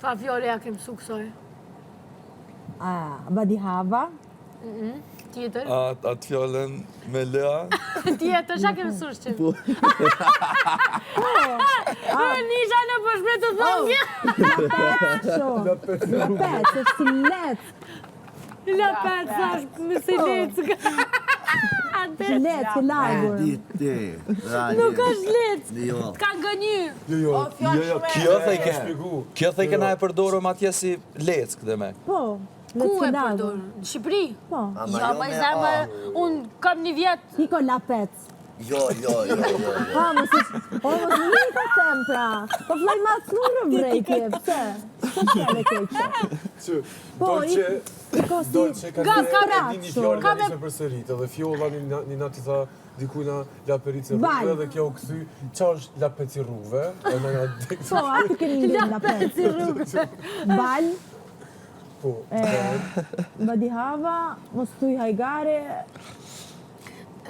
Fa fjole ja kem suksoj. Badihava. Tjetër? Atë fjallën me lea. Tjetër, qa kem sush që? Nisha në përshme të thongja. Lapet, është si let. Lapet, sa është më si lecë. Si let, si lagur. Nuk është lecë. T'ka gënyu. Kjo thej këna e përdorëm atje si leck dhe me. Po. Ku e përdorën? Në Shqipëri? Po. Ja, ma i zemë, unë kam një vjetë. Niko lapet. Jo. Mos një të them pra. Po flaj ma të nurë vrejtje, pëse? Që fjale keqe? Dolce ka një fjallë nga njëse për sërit, edhe fjolla një nati tha dikujna laperice rrugve dhe kjo u këthy qa është lapeci rrugve. Po, atë keni një lapeci rrugve. Bal. Po. Badihava, mos tuj hajgare.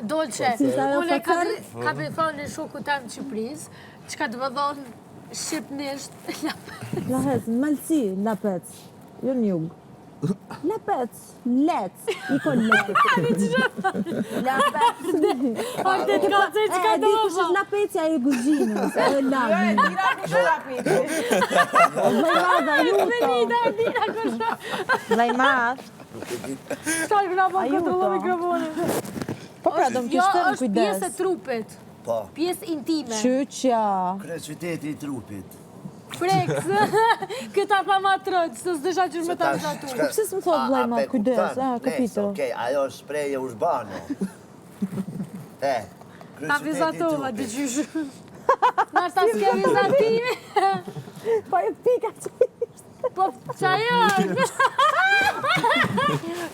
Dolce, unë ka për thonë në shoku tam të Shqipëris, që ka të më thonë shqipnisht lapec. Lahes, malësi, lapec. Jo në jugë. Lapec, lec, iko lec. Lapec. Arte të ka të që ka të më Kush është lapecja e guzhinës, e lagë. Dira kush është lapeci. Vlajmadha, ju to. Dira kush është. Vlajmadh. Shtaj këna po kontrollo mikrofonin. Po pra, do më kishtë të në Jo, është kujdes. pjesë e trupit. Po. Pjesë intime. Qyqja. Kre qyteti i trupit. Freks. Këta pa ma trojtë, së s'dësha qërë me ta shatu. Pse s'më thot Vlajmadh, kujdes, kapito. Okej, ajo është shpreje urbane. Ta vizatova, dy qyshë. Nashtë ta s'ke vizatimi. Po e pika që Po, qa janë?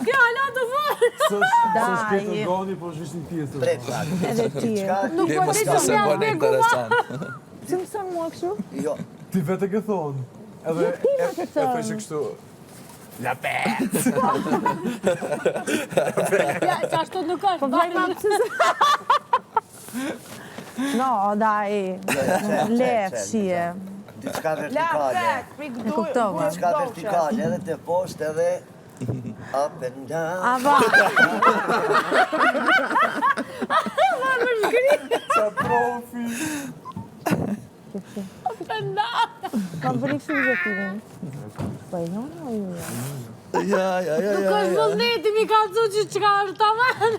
Kjo hala të vërë. Së shketër goni, po është një pjesë. edhe tje. Nuk po të shumë janë me guma. Që më sënë mua kështu? Jo. Ti vete ke thonë. Edhe e thëshë kështu. Lapet! Ja, që ashtu nuk është. Po Vlajmadh pëse se... No, daj. Lef, shie. Diçka vertikale. kuptova. Diçka vertikale, edhe të poshtë edhe up and down. Ava. Qa profi! Kam vëri kështu vëzetimin. Po e njona o ju? Ja. Nuk është vullneti mi ka të që qka është ta manë.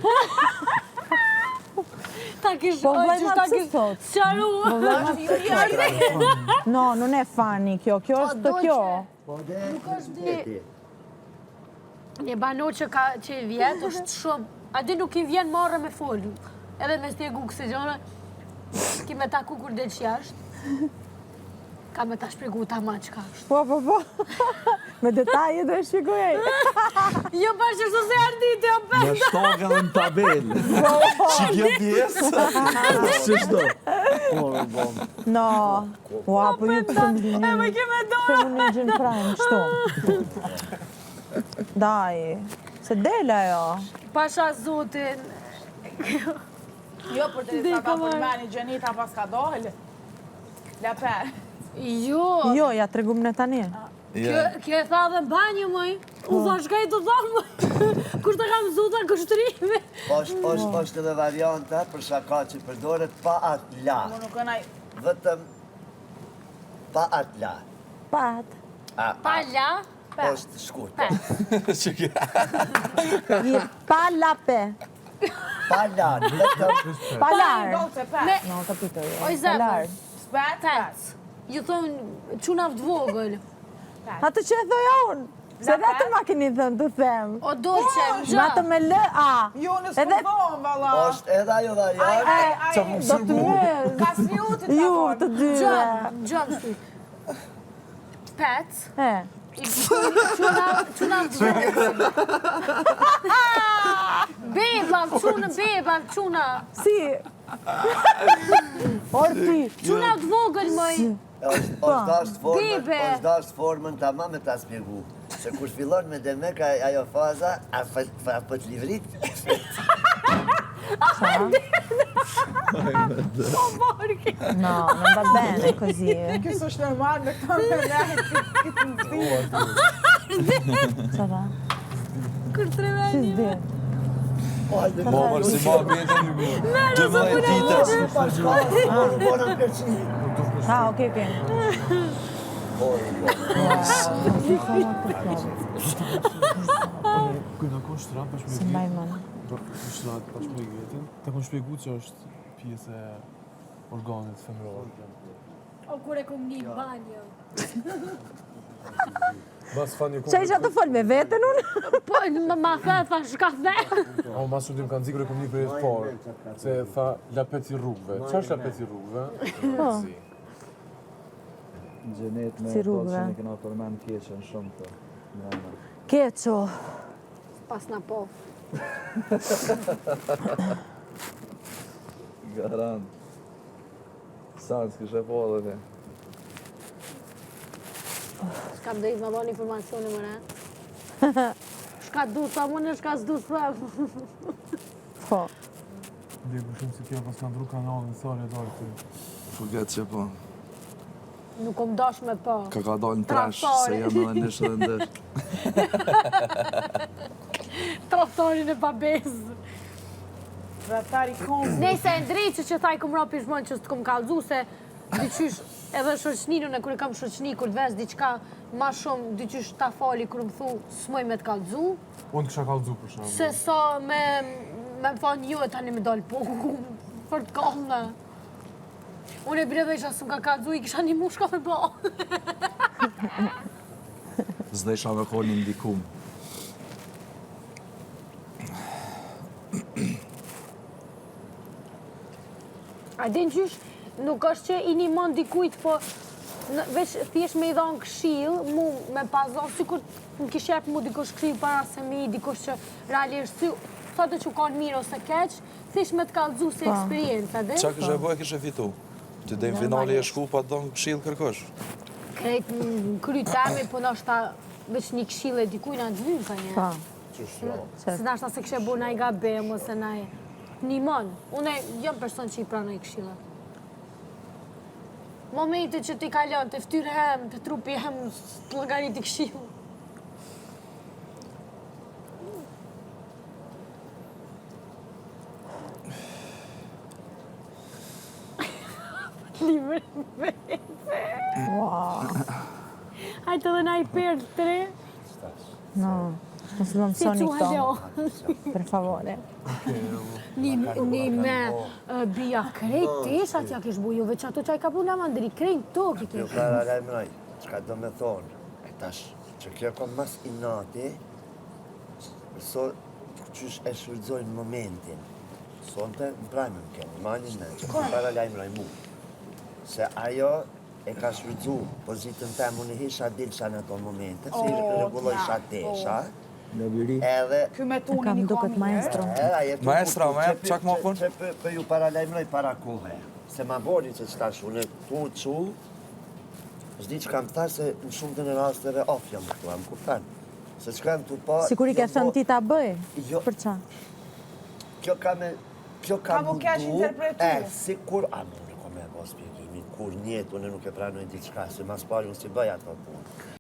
Ta kishë, Po Vlajmadh pëse thot? Qaru. No, non è funny kjo është kjo. Nuk është di... Një bano që i vjetë është shumë... A di nuk i vjen marrë me folë. Edhe me stjegu këse gjone. Ki me ta kukur dhe që jashtë. Ka me ta shpjegu ta ma qka është. Po. Me detaje do e shpjegoj. Jo pa që shtu se ardite, o përda. Në shtogën dhe në tabelë. Që kjo pjesë? Që shto? No. Ua, po ju pëse më E me kime do. Se unë një gjënë prajnë, shtu. Daj. Se dela jo. Pasha zotin. Jo, për të risa pa përmeni, Gjenita pas ka dollë. Lapet. Jo. Jo, ja tregum në tani. Kjo e tha dhe në banjë, mëj. Unë tha shka i të thonë, mëj. Kur të kam zuta kështrimi. Është edhe varianta për shaka që përdoret pa atë la. Më nukënaj... Vetëm pa atë la. Pat. Pa la. Është shkurt. Pa lape. Pa la, vetëm Palar. Dolce, pet. No, kapito jo. Oj, zemë. Palar. Pet. Ju thonë quna vë vogël. Atë që e thoja unë. Se vetëm ma keni thënë të them. O dolce, më gjë. Vetëm me lë, a. Jo, në s'përdojnë, vala. është edhe ajo variant. Do të mëz. Ka smiutit ka Ju thonë. të dyre. Gjëm shtu. Pet. E. Quna vë vogël. Beba, quna. Si. Orti. Quna vë vogël, mëj. është dasht formën ta ma me ta spjegu. Se kur fillon me demek ajo faza, a për të livrit. No, non va bene così. Questo è normale, come Ça va? Kur Si tremeni. s'di? Momër si ma bete një mirë. 12 ditës. Ah, ok. Kujna kon shtram pa Si shpjegim. mbaj mën. Po shtrat pa shpjegimin. Ta kon shpjegu që është pjesë e organit femëror. O kur e kom një banjo. Bas fani Qa isha të fol me vetën unë? Po, ma tha shka the. O mas shumë kanë zikur e kom një për e të parë. Se tha lapet i rrugëve. Qa është lapet i rrugëve? Si. Në gjenet me Si rrugëve. që ne kena përmen keqen shumë të. Keqo. Pas na po. Garant. Sa s'kishe po dhe ne. Shka më dojtë më bo një informacione më ne. Shka du sa mëne, shka s'du sa. Po. Ndjeku shumë si kjo pas ka ndru kanalin, thore e dorë të. Fuket që po. Nuk kom dash me po. Ka dalë në trash, Traftore. se jam edhe nishë dhe ndër. Traftorin e pabezë. Tratari kom. Nese e ndrejtë që thaj kom rapi shmonë që s'të kom kalzu se dyqysh edhe shoqninun e kur e kam shoqni kur të ves diqka ma shumë dyqysh ta fali kur më thu s'moj me të kalzu. Unë kësha kalzu për shumë. Se sa me më thonë ju e tani me dalë po për të kallëna. Unë e bire dhe isha s'm ka kalzu i kisha një mushka me bo. Zde isha me kohë një ndikum. A din qysh, nuk është që i një mund dikujt, po veç thjesht me i dhonë këshill, mu me pazon, si kur më kish jep mu dikush këshill para se mi, dikush që realisht si, thotë që kanë mirë ose keq, thjesht me të kallëzu si eksperiencë, a din? Qa kështë e bëhe kështë e fitu? Që dhe në finali e shku pa donë këshilë kërkosh? Krejt në kry temi, po nështë veç një këshill e dikujna në dhvynë ka një. Po. Se nështë se kështë e bu naj gabem, ose naj një mon. Une jam person që i pranoj këshillat. Momente që ti kalon, të ftyrë hem, të trupi hem, të llogarit i këshill. Libre vete. Hajtë edhe na i perdë të re. No. Mos më Si mësoni që këto. Per favore. Një me bia krejt tesh atja kish buju, veç ato qaj ka puna mandri, krejt to ki Kjo kish. para lajmëroj, çka do me thonë, e tash, që kjo ka mas inati, so, qysh e shfrytëzojnë momentin. Sonte, në prajmën kemi, manin me, që kjo para lajmëroj mu. Se ajo e ka shfrytëzu pozitën tem, unë hisha dilësha në ato momente, se i regulojsha tesha, Në biri. edhe Ky me tuni Kam një duket kom maestro. Maestra, çak ma pun? Që për ju paralajmëroj para kohë. Se ma bori që që tash unë tu që, s'di që kam thash se në shumë të në rasteve off jam këtu, më kuptan. Se që kam tu pa... Sikur i ke thënë ti ta bëj? Jo. Për qa? Kjo ka me... Kjo ka Ka mu keq interpretu. Si kur... A, më nuk o me bo spjegimin, kur njetë unë nuk e pranoj diçka, se mas pari unë si bëj ato punë.